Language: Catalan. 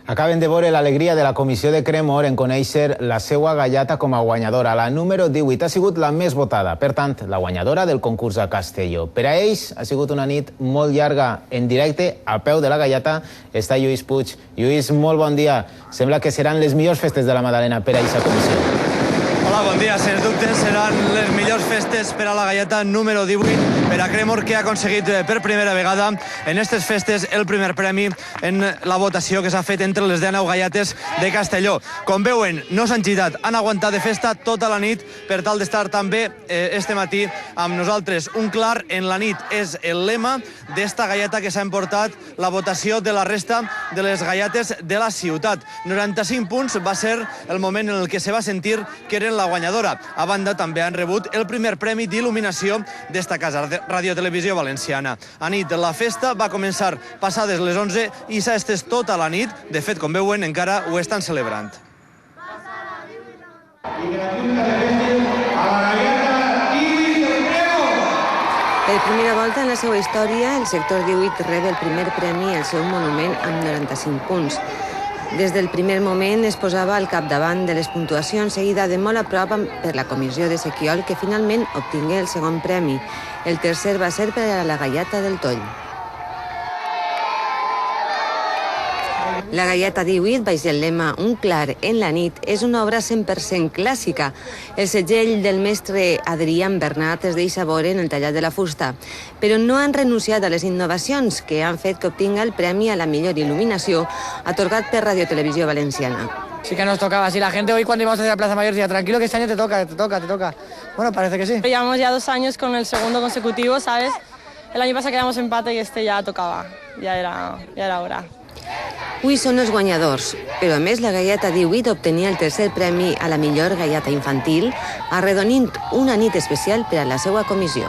Acaben de veure l'alegria de la comissió de Cremor en conèixer la seva gallata com a guanyadora. La número 18 ha sigut la més votada, per tant, la guanyadora del concurs a Castelló. Per a ells ha sigut una nit molt llarga. En directe, al peu de la gallata, està Lluís Puig. Lluís, molt bon dia. Sembla que seran les millors festes de la Madalena per a aquesta comissió. Hola, bon dia. Sens dubte seran les millors festes per a la gallata número 18 per a Cremor, que ha aconseguit per primera vegada en aquestes festes el primer premi en la votació que s'ha fet entre les 19 gallates de Castelló. Com veuen, no s'han gitat, han aguantat de festa tota la nit per tal d'estar també este matí amb nosaltres. Un clar en la nit és el lema d'esta gallata que s'ha emportat la votació de la resta de les gallates de la ciutat. 95 punts va ser el moment en el que se va sentir que eren la guanyadora. A banda, també han rebut el primer premi d'il·luminació d'esta casa, Radio-Televisió Valenciana. A nit, la festa va començar passades les 11 i s'ha estès tota la nit. De fet, com veuen, encara ho estan celebrant. Per primera volta en la seva història, el sector 18 rep el primer premi al seu monument amb 95 punts. Des del primer moment es posava al capdavant de les puntuacions, seguida de molt a prop per la comissió de Sequiol, que finalment obtingué el segon premi. El tercer va ser per a la gallata del Toll. La gallata 18, baix el lema Un clar en la nit, és una obra 100% clàssica. El segell del mestre Adrián Bernat es deixa veure en el tallat de la fusta, però no han renunciat a les innovacions que han fet que obtinga el premi a la millor il·luminació atorgat per Radio-Televisió Valenciana. Sí que nos tocaba. Si la gente hoy cuando íbamos hacia la Plaza Mayor decía, tranquilo que este año te toca. Bueno, parece que sí. Llevamos ya 2 años con el segundo consecutivo, ¿sabes? El año pasado quedamos empate y este ya tocaba. Ya era hora. Avui són els guanyadors, però a més la gallata 18 obtenia el tercer premi a la millor gallata infantil, arredonint una nit especial per a la seva comissió.